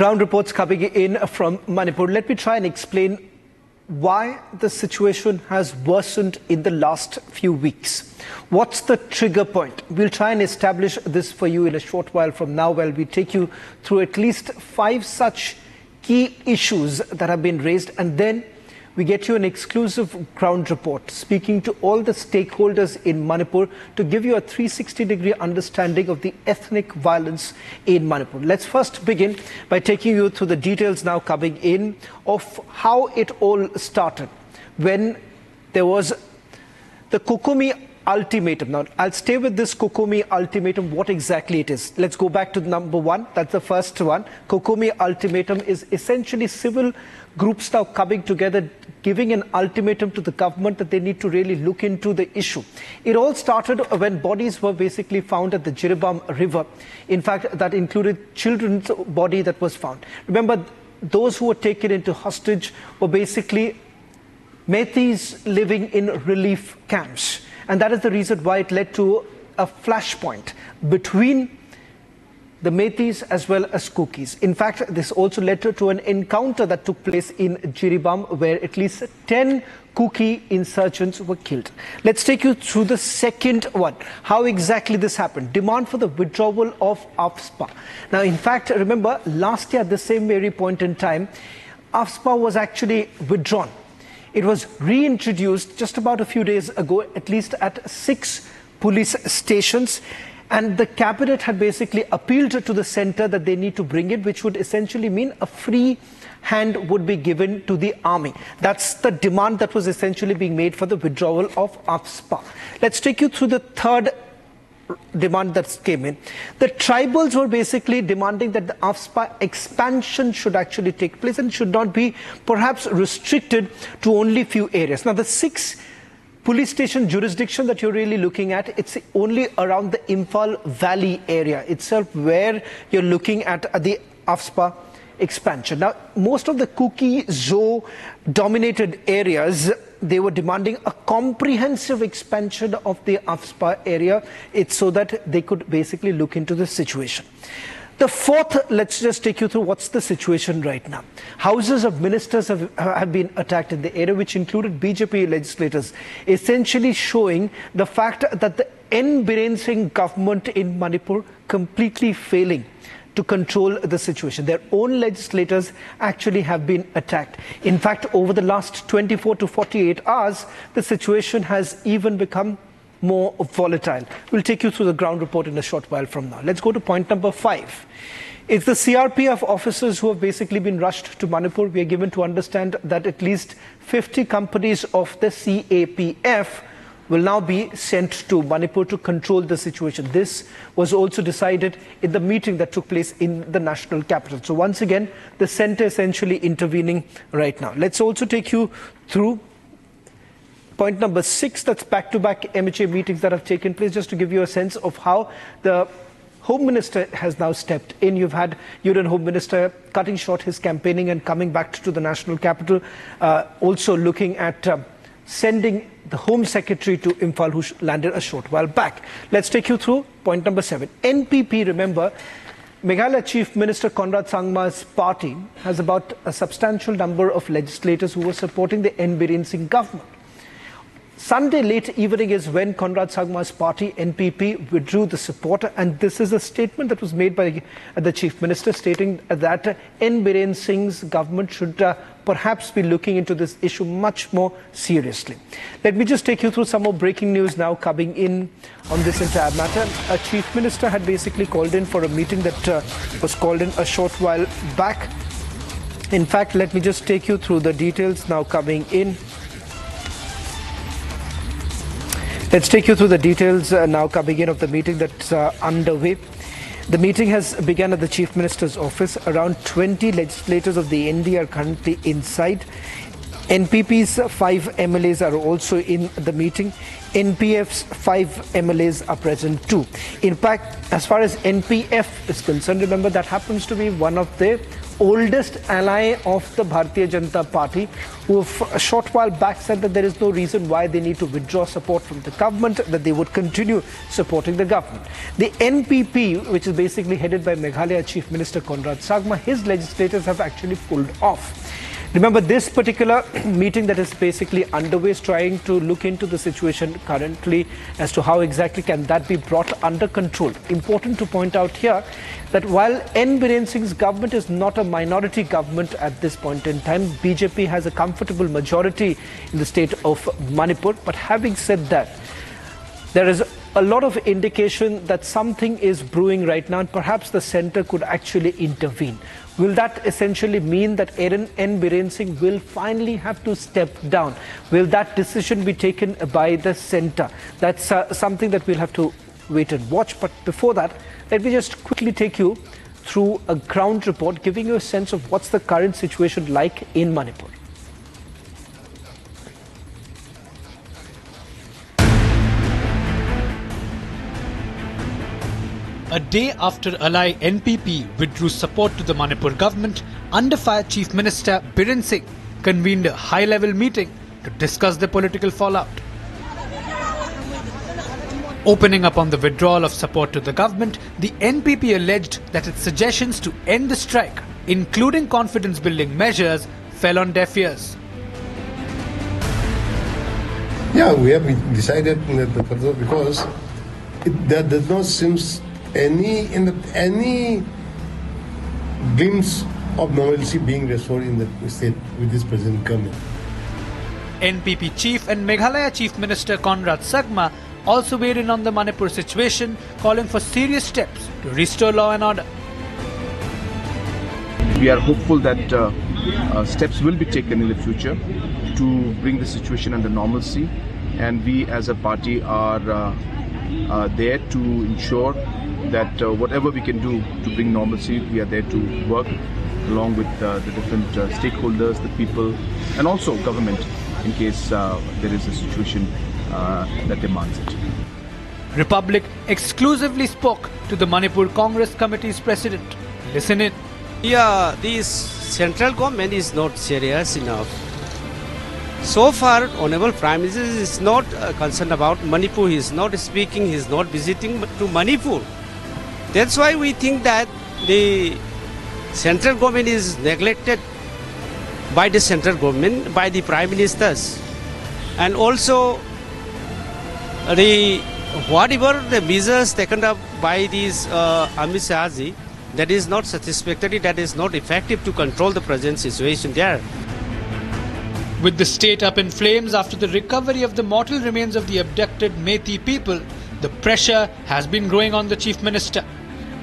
Ground reports coming in from Manipur. Let me try and explain why the situation has worsened in the last few weeks. What's the trigger point? We'll try and establish this for you in a short while from now, while we take you through at least 5 such key issues that have been raised, and then we get you an exclusive ground report speaking to all the stakeholders in Manipur to give you a 360-degree understanding of the ethnic violence in Manipur. Let's first begin by taking you through the details now coming in of how it all started when there was the Kokomi ultimatum. Now, I'll stay with this Kokomi ultimatum, what exactly it is. Let's go back to number 1. That's the first one. Kokomi ultimatum is essentially civil groups now coming together, giving an ultimatum to the government that they need to really look into the issue. It all started when bodies were basically found at the Jiribam river. In fact, that included children's body that was found. Remember, those who were taken into hostage were basically Metis living in relief camps. And that is the reason why it led to a flashpoint between the Metis as well as Kukis. In fact, this also led to an encounter that took place in Jiribam, where at least 10 Kuki insurgents were killed. Let's take you through the second one. How exactly this happened? Demand for the withdrawal of AFSPA. Now, in fact, remember, last year at the same very point in time, AFSPA was actually withdrawn. It was reintroduced just about a few days ago, at least at 6 police stations. And the cabinet had basically appealed to the centre that they need to bring it, which would essentially mean a free hand would be given to the army. That's the demand that was essentially being made for the withdrawal of AFSPA. Let's take you through the third demand that came in. The tribals were basically demanding that the AFSPA expansion should actually take place and should not be perhaps restricted to only few areas. Now, the 6 police station jurisdiction that you're really looking at, it's only around the Imphal Valley area itself where you're looking at the AFSPA expansion. Now, most of the Kuki Zo dominated areas, they were demanding a comprehensive expansion of the AFSPA area. It's so that they could basically look into the situation. The fourth, let's just take you through what's the situation right now. Houses of ministers have been attacked in the area, which included BJP legislators, essentially showing the fact that the N. Biren Singh government in Manipur completely failing to control the situation. Their own legislators actually have been attacked. In fact, over the last 24 to 48 hours, the situation has even become more volatile. We'll take you through the ground report in a short while from now. Let's go to point number 5. It's the CRPF officers who have basically been rushed to Manipur. We are given to understand that at least 50 companies of the CAPF will now be sent to Manipur to control the situation. This was also decided in the meeting that took place in the national capital. So once again, the centre essentially intervening right now. Let's also take you through point number 6, that's back-to-back MHA meetings that have taken place, just to give you a sense of how the Home Minister has now stepped in. You've had Union Home Minister cutting short his campaigning and coming back to the national capital, also looking at sending the Home Secretary to Imphal, who landed a short while back. Let's take you through point number 7. NPP, remember, Meghalaya Chief Minister Conrad Sangma's party has about a substantial number of legislators who were supporting the N. Biren Singh government. Sunday late evening is when Conrad Sangma's party, NPP, withdrew the support, and this is a statement that was made by the Chief Minister stating that N. Biren Singh's government should perhaps be looking into this issue much more seriously. Let me just take you through some more breaking news now coming in on this entire matter. A Chief Minister had basically called in for a meeting that was called in a short while back. In fact, let me just take you through the details now coming in. Let's take you through the details now coming in of the meeting that's underway. The meeting has begun at the Chief Minister's office. Around 20 legislators of the ND are currently inside. NPP's 5 MLAs are also in the meeting. NPF's 5 MLAs are present too. In fact, as far as NPF is concerned, remember that happens to be one of the oldest ally of the Bharatiya Janata Party, who a short while back said that there is no reason why they need to withdraw support from the government, that they would continue supporting the government. The NPP, which is basically headed by Meghalaya Chief Minister Conrad Sangma, his legislators have actually pulled off. Remember, this particular meeting that is basically underway is trying to look into the situation currently as to how exactly can that be brought under control. Important to point out here that while N. Biren Singh's government is not a minority government at this point in time, BJP has a comfortable majority in the state of Manipur. But having said that, there is a lot of indication that something is brewing right now, and perhaps the centre could actually intervene. Will that essentially mean that N. Biren Singh will finally have to step down? Will that decision be taken by the centre? That's something that we'll have to wait and watch. But before that, let me just quickly take you through a ground report, giving you a sense of what's the current situation like in Manipur. A day after ally NPP withdrew support to the Manipur government, Under Fire Chief Minister Biren Singh convened a high-level meeting to discuss the political fallout. Opening up on the withdrawal of support to the government, the NPP alleged that its suggestions to end the strike, including confidence-building measures, fell on deaf ears. Yeah, we have decided that because there does not seem any glimpse of normalcy being restored in the state with this present government. NPP Chief and Meghalaya Chief Minister Conrad Sangma also weighed in on the Manipur situation, calling for serious steps to restore law and order. We are hopeful that steps will be taken in the future to bring the situation under normalcy, and we as a party are there to ensure that whatever we can do to bring normalcy, we are there to work along with the different stakeholders, the people, and also government in case there is a situation that demands it. Republic exclusively spoke to the Manipur Congress Committee's president. Listen in. Yeah, this central government is not serious enough. So far, Honorable Prime Minister is not concerned about Manipur. He is not speaking, he is not visiting to Manipur. That's why we think that the central government is neglected by the central government, by the Prime Ministers. And also, whatever the measures taken up by these Amit Shahji, that is not satisfactory, that is not effective to control the present situation there. With the state up in flames after the recovery of the mortal remains of the abducted Methi people, the pressure has been growing on the Chief Minister.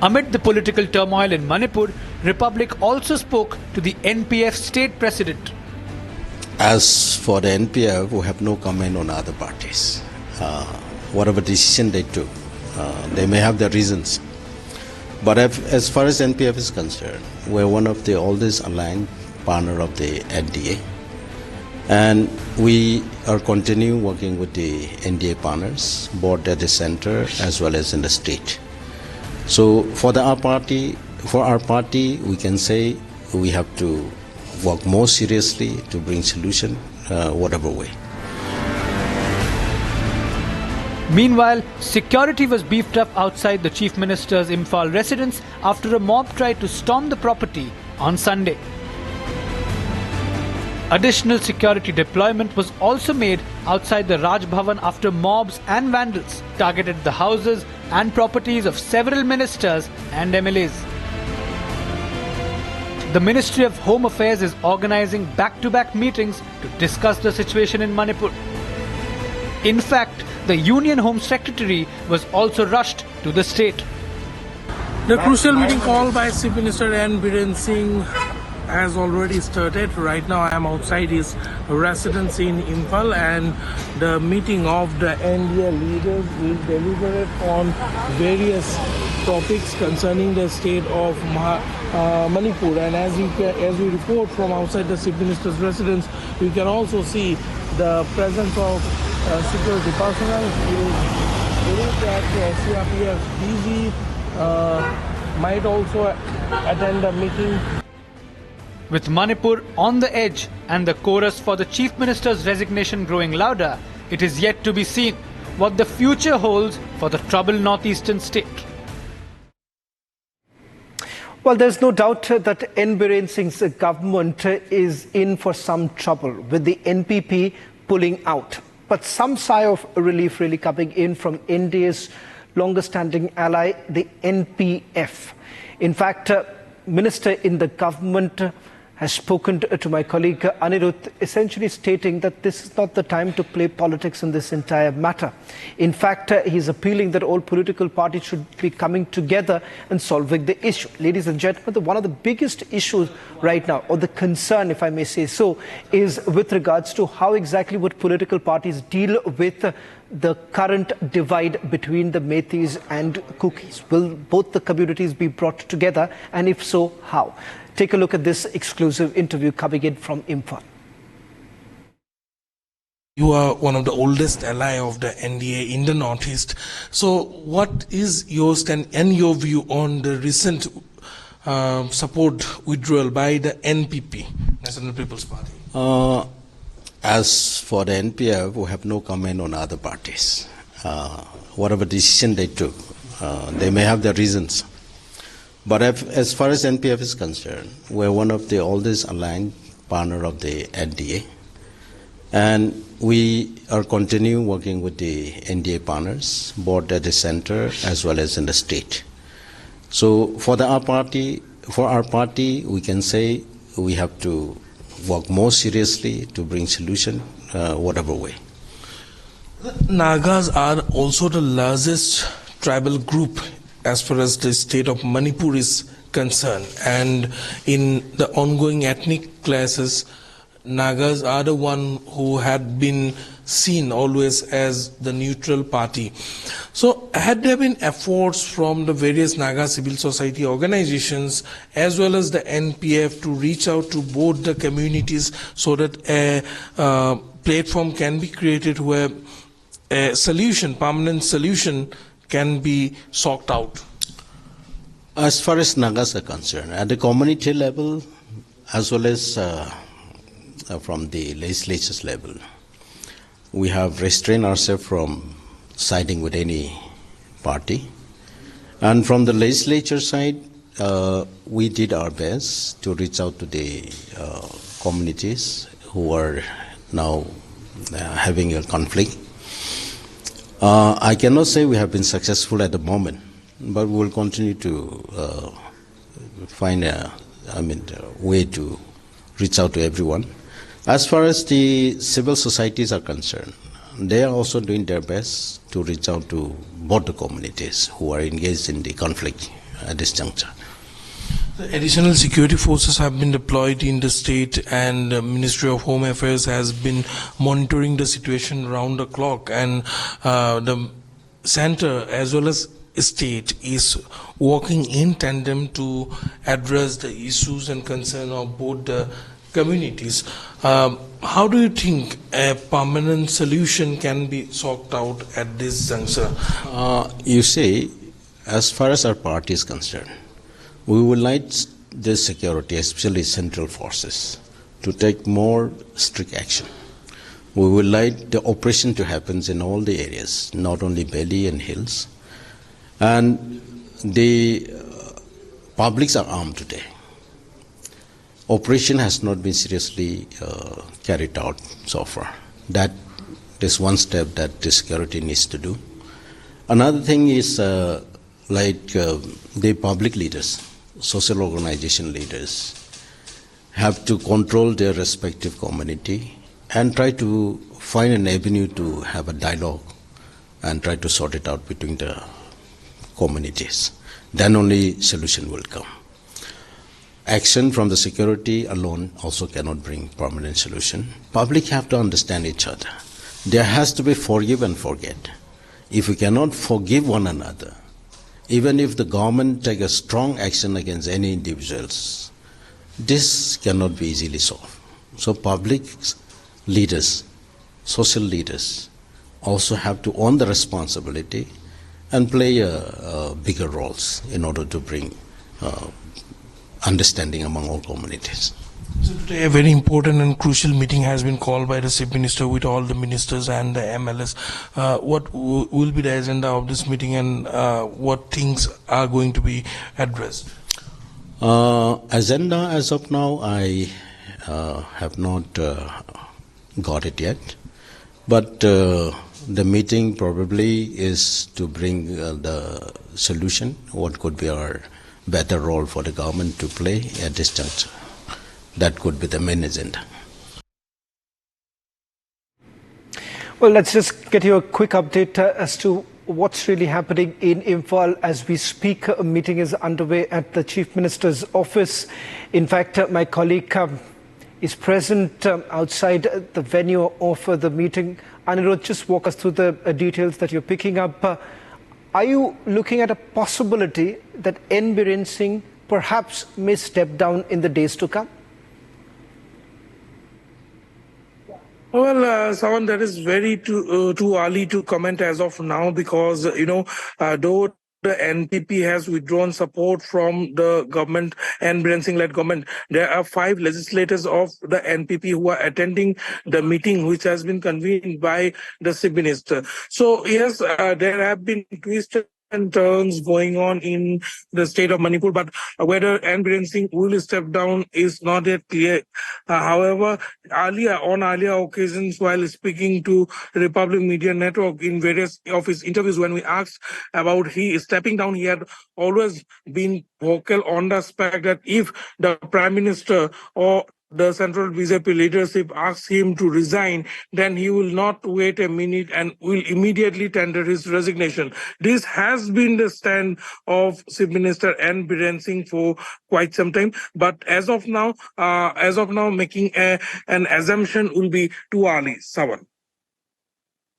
Amid the political turmoil in Manipur, Republic also spoke to the NPF state president. As for the NPF, we have no comment on other parties. Whatever decision they took, they may have their reasons. But as far as NPF is concerned, we're one of the oldest aligned partner of the NDA. And we are continuing working with the NDA partners, both at the center as well as in the state. So for our party, we can say we have to work more seriously to bring solution, whatever way. Meanwhile, security was beefed up outside the Chief Minister's Imphal residence after a mob tried to storm the property on Sunday. Additional security deployment was also made outside the Raj Bhavan after mobs and vandals targeted the houses and properties of several ministers and MLAs. The Ministry of Home Affairs is organizing back-to-back meetings to discuss the situation in Manipur. In fact, the Union Home Secretary was also rushed to the state. The crucial meeting called by Chief Minister N. Biren Singh has already started. Right now I am outside his residence in Imphal, and the meeting of the NDA leaders will deliberate on various topics concerning the state of Manipur. And as we report from outside the Chief Minister's residence, you can also see the presence of security personnel. You believe that CRPF DG might also attend the meeting. With Manipur on the edge and the chorus for the Chief Minister's resignation growing louder, it is yet to be seen what the future holds for the troubled northeastern state. Well, there's no doubt that N. Biren Singh's government is in for some trouble with the NPP pulling out. But some sigh of relief really coming in from India's longest-standing ally, the NPF. In fact, Minister in the government has spoken to my colleague Anirudh, essentially stating that this is not the time to play politics in this entire matter. In fact, he's appealing that all political parties should be coming together and solving the issue. Ladies and gentlemen, one of the biggest issues right now, or the concern, if I may say so, is with regards to how exactly would political parties deal with the current divide between the Meiteis and Kukis. Will both the communities be brought together, and if so, how? Take a look at this exclusive interview coming in from Imphal. You are one of the oldest ally of the NDA in the Northeast. So what is your stand and your view on the recent support withdrawal by the NPP, National People's Party? As for the NPF, we have no comment on other parties. Whatever decision they took, they may have their reasons. But as far as NPF is concerned, we're one of the oldest aligned partner of the NDA. And we are continuing working with the NDA partners, both at the center as well as in the state. So for our party, we can say we have to work more seriously to bring solution, whatever way. Nagas are also the largest tribal group as far as the state of Manipur is concerned, and in the ongoing ethnic clashes, Nagas are the one who had been seen always as the neutral party. So had there been efforts from the various Naga civil society organizations as well as the NPF to reach out to both the communities so that a platform can be created where a solution, permanent solution, can be sought out? As far as Nagas are concerned, at the community level as well as from the legislature's level, we have restrained ourselves from siding with any party. And from the legislature side, we did our best to reach out to the communities who are now having a conflict. I cannot say we have been successful at the moment, but we will continue to find a way to reach out to everyone. As far as the civil societies are concerned, they are also doing their best to reach out to both the communities who are engaged in the conflict at this juncture. The additional security forces have been deployed in the state, and the Ministry of Home Affairs has been monitoring the situation round the clock, and the center as well as state is working in tandem to address the issues and concern of both the communities. How do you think a permanent solution can be sought out at this juncture? You see, as far as our party is concerned, we would like the security, especially central forces, to take more strict action. We would like the operation to happen in all the areas, not only valley and hills. And the publics are armed today. Operation has not been seriously carried out so far. That is one step that the security needs to do. Another thing is the public leaders, social organization leaders, have to control their respective community and try to find an avenue to have a dialogue and try to sort it out between the communities. Then only solution will come. Action from the security alone also cannot bring permanent solution. Public have to understand each other. There has to be forgive and forget. If we cannot forgive one another, even if the government take a strong action against any individuals, this cannot be easily solved. So public leaders, social leaders also have to own the responsibility and play bigger roles in order to bring understanding among all communities. So today a very important and crucial meeting has been called by the Chief Minister with all the ministers and the MLS. What will be the agenda of this meeting, and what things are going to be addressed? Agenda as of now, I have not got it yet. But the meeting probably is to bring the solution, what could be our better role for the government to play at this juncture. That could be the main agenda. Well, let's just get you a quick update as to what's really happening in Imphal as we speak. A meeting is underway at the Chief Minister's office. In fact, my colleague is present outside the venue of the meeting. Anirudh, just walk us through the details that you're picking up. Are you looking at a possibility that N. Biren Singh perhaps may step down in the days to come? Well, Sawan, that is very too early to comment as of now, because, though the NPP has withdrawn support from the government and Biren Singh-led government, there are 5 legislators of the NPP who are attending the meeting, which has been convened by the Chief Minister. So, yes, there have been twists and turns going on in the state of Manipur, but whether N. Biren Singh will step down is not yet clear. However, on earlier occasions, while speaking to Republic Media Network in various of his interviews, when we asked about he stepping down, he had always been vocal on the aspect that if the Prime Minister or the central BJP leadership asks him to resign, then he will not wait a minute and will immediately tender his resignation. This has been the stand of Chief Minister N. Biren Singh for quite some time. But as of now, making an assumption will be too early. Sawan.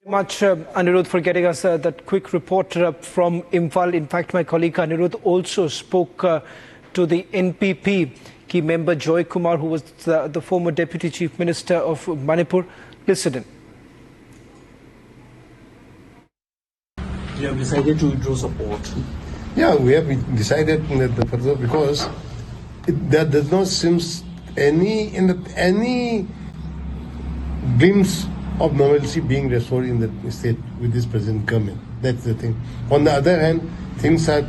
Much, Anirudh, for getting us that quick report from Imphal. In fact, my colleague Anirudh also spoke to the NPP key member Joy Kumar, who was the former Deputy Chief Minister of Manipur. Listen in. You have decided to withdraw support. Yeah, we have decided that further, because there does not seem any glimpse of normalcy being restored in the state with this present government. That's the thing. On the other hand, things are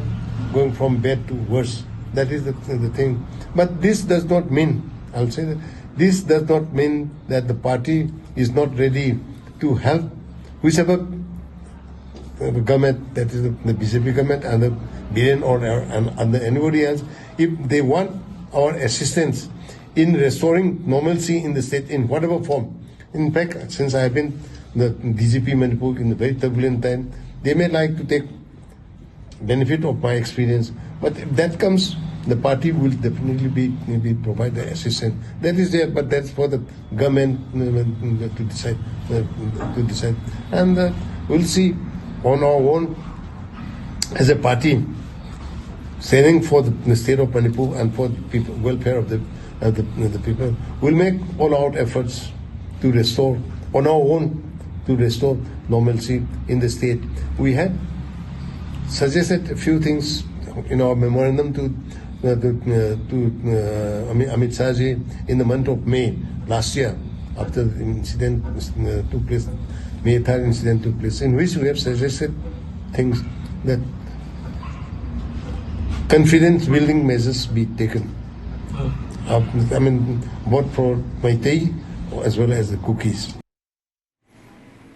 going from bad to worse. That is the thing. But this does not mean, I'll say that, this does not mean that the party is not ready to help whichever government, that is the BJP government and the Biren or anybody else, if they want our assistance in restoring normalcy in the state in whatever form. In fact, since I have been the DGP Manipur in a very turbulent time, they may like to take benefit of my experience. But if that comes, the party will definitely maybe provide the assistance. That is there, but that's for the government to decide. And we'll see on our own as a party, standing for the state of Manipur and for the people, welfare of the people. We'll make all-out efforts to restore, on our own, to restore normalcy in the state. We had suggested a few things in our memorandum to Amit Shahji in the month of May last year, after the incident took place, May 3rd incident took place, in which we have suggested things that confidence building measures be taken. Both for Meitei as well as the Cookies.